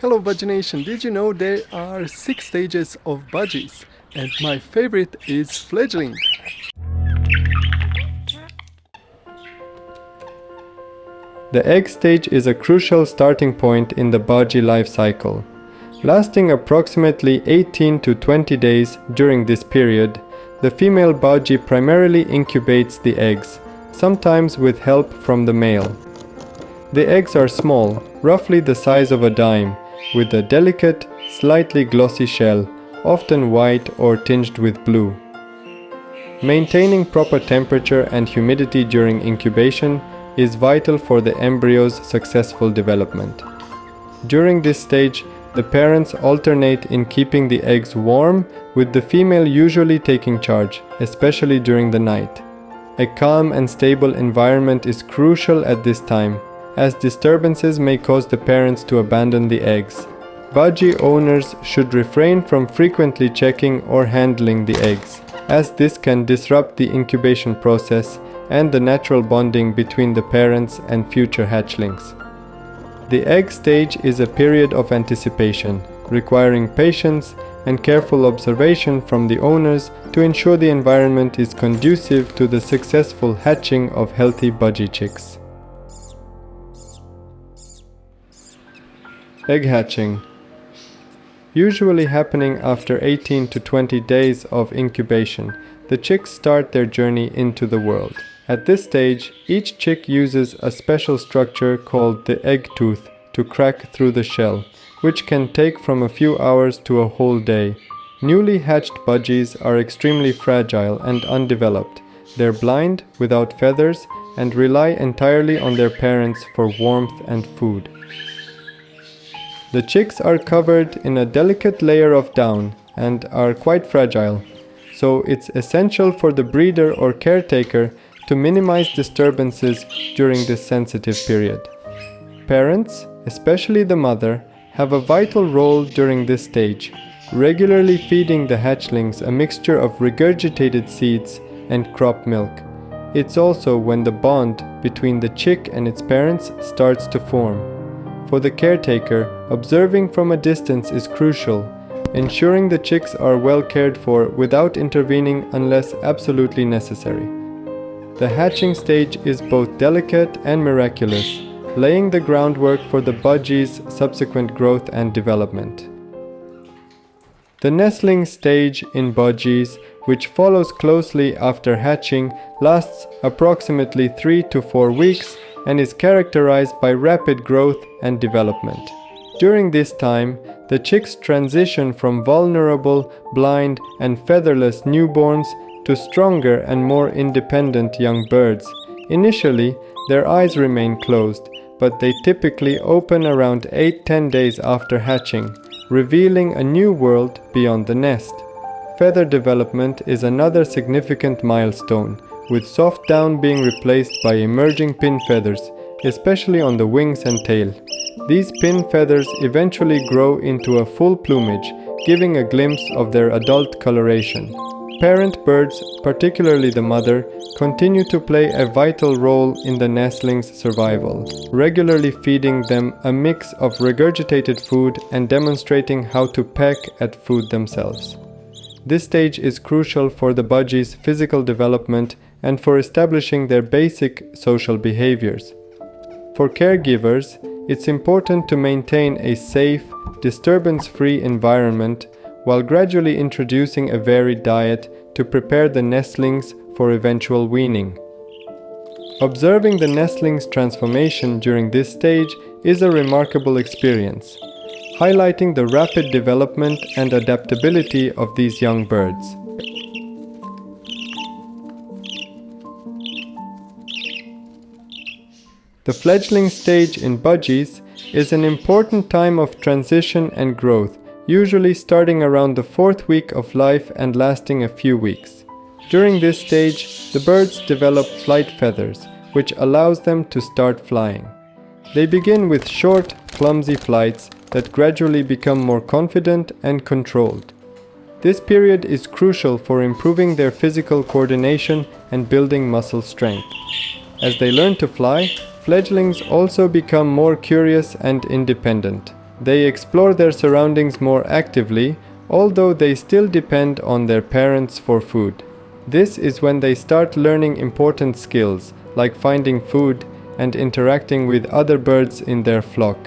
Hello Budgie Nation, did you know there are 6 stages of budgies? And my favorite is Fledgling. The egg stage is a crucial starting point in the budgie life cycle. Lasting approximately 18 to 20 days during this period, the female budgie primarily incubates the eggs, sometimes with help from the male. The eggs are small, roughly the size of a dime, with a delicate, slightly glossy shell, often white or tinged with blue. Maintaining proper temperature and humidity during incubation is vital for the embryo's successful development. During this stage, the parents alternate in keeping the eggs warm, with the female usually taking charge, especially during the night. A calm and stable environment is crucial at this time, as disturbances may cause the parents to abandon the eggs. Budgie owners should refrain from frequently checking or handling the eggs, as this can disrupt the incubation process and the natural bonding between the parents and future hatchlings. The egg stage is a period of anticipation, requiring patience and careful observation from the owners to ensure the environment is conducive to the successful hatching of healthy budgie chicks. Egg hatching. Usually happening after 18 to 20 days of incubation, the chicks start their journey into the world. At this stage, each chick uses a special structure called the egg tooth to crack through the shell, which can take from a few hours to a whole day. Newly hatched budgies are extremely fragile and undeveloped. They're blind, without feathers, and rely entirely on their parents for warmth and food. The chicks are covered in a delicate layer of down and are quite fragile, so it's essential for the breeder or caretaker to minimize disturbances during this sensitive period. Parents, especially the mother, have a vital role during this stage, regularly feeding the hatchlings a mixture of regurgitated seeds and crop milk. It's also when the bond between the chick and its parents starts to form. For the caretaker, observing from a distance is crucial, ensuring the chicks are well cared for without intervening unless absolutely necessary. The hatching stage is both delicate and miraculous, laying the groundwork for the budgie's subsequent growth and development. The nestling stage in budgies, which follows closely after hatching, lasts approximately 3 to 4 weeks and is characterized by rapid growth and development. During this time, the chicks transition from vulnerable, blind, and featherless newborns to stronger and more independent young birds. Initially, their eyes remain closed, but they typically open around 8-10 days after hatching, revealing a new world beyond the nest. Feather development is another significant milestone, with soft down being replaced by emerging pin feathers, especially on the wings and tail. These pin feathers eventually grow into a full plumage, giving a glimpse of their adult coloration. Parent birds, particularly the mother, continue to play a vital role in the nestlings' survival, regularly feeding them a mix of regurgitated food and demonstrating how to peck at food themselves. This stage is crucial for the budgie's physical development and for establishing their basic social behaviors. For caregivers, it's important to maintain a safe, disturbance-free environment while gradually introducing a varied diet to prepare the nestlings for eventual weaning. Observing the nestlings' transformation during this stage is a remarkable experience, highlighting the rapid development and adaptability of these young birds. The fledgling stage in budgies is an important time of transition and growth, usually starting around the 4th week of life and lasting a few weeks. During this stage, the birds develop flight feathers, which allows them to start flying. They begin with short, clumsy flights that gradually become more confident and controlled. This period is crucial for improving their physical coordination and building muscle strength. As they learn to fly, fledglings also become more curious and independent. They explore their surroundings more actively, although they still depend on their parents for food. This is when they start learning important skills, like finding food and interacting with other birds in their flock.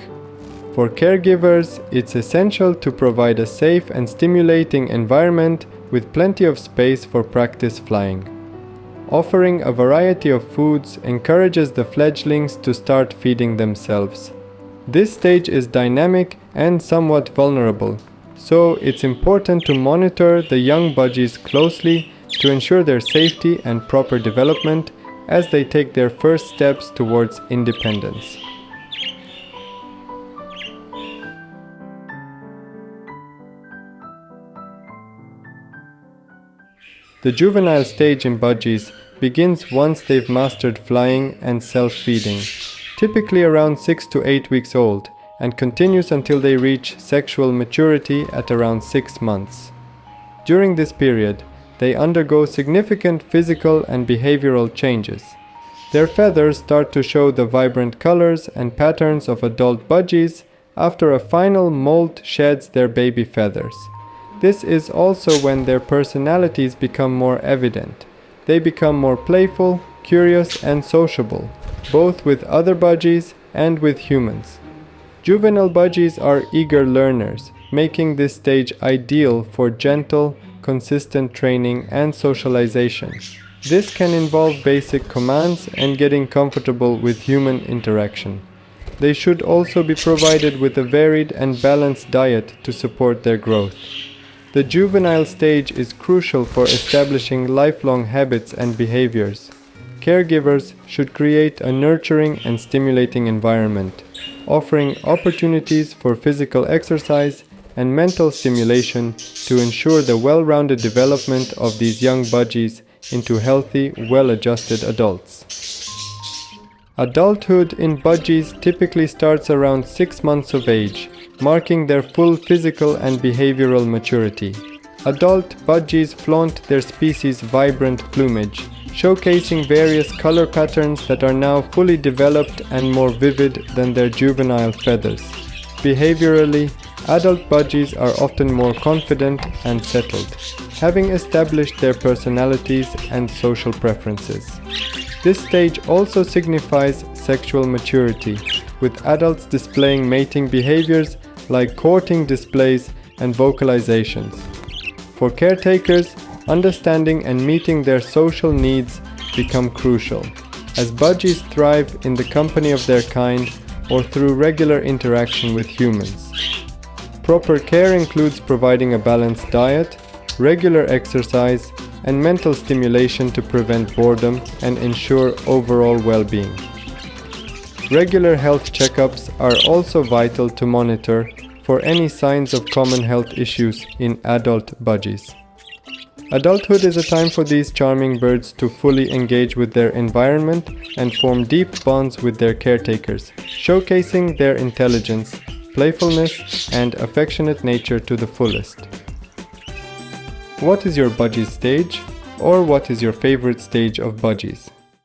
For caregivers, it's essential to provide a safe and stimulating environment with plenty of space for practice flying. Offering a variety of foods encourages the fledglings to start feeding themselves. This stage is dynamic and somewhat vulnerable, so it's important to monitor the young budgies closely to ensure their safety and proper development as they take their first steps towards independence. The juvenile stage in budgies begins once they've mastered flying and self-feeding, typically around 6 to 8 weeks old, and continues until they reach sexual maturity at around 6 months. During this period, they undergo significant physical and behavioral changes. Their feathers start to show the vibrant colors and patterns of adult budgies after a final molt sheds their baby feathers. This is also when their personalities become more evident. They become more playful, curious, and sociable, both with other budgies and with humans. Juvenile budgies are eager learners, making this stage ideal for gentle, consistent training and socialization. This can involve basic commands and getting comfortable with human interaction. They should also be provided with a varied and balanced diet to support their growth. The juvenile stage is crucial for establishing lifelong habits and behaviors. Caregivers should create a nurturing and stimulating environment, offering opportunities for physical exercise and mental stimulation to ensure the well-rounded development of these young budgies into healthy, well-adjusted adults. Adulthood in budgies typically starts around 6 months of age, marking their full physical and behavioral maturity. Adult budgies flaunt their species' vibrant plumage, showcasing various color patterns that are now fully developed and more vivid than their juvenile feathers. Behaviorally, adult budgies are often more confident and settled, having established their personalities and social preferences. This stage also signifies sexual maturity, with adults displaying mating behaviors like courting displays and vocalizations. For caretakers, understanding and meeting their social needs become crucial, as budgies thrive in the company of their kind or through regular interaction with humans. Proper care includes providing a balanced diet, regular exercise, and mental stimulation to prevent boredom and ensure overall well-being. Regular health checkups are also vital to monitor for any signs of common health issues in adult budgies. Adulthood is a time for these charming birds to fully engage with their environment and form deep bonds with their caretakers, showcasing their intelligence, playfulness, and affectionate nature to the fullest. What is your budgie stage? Or what is your favorite stage of budgies?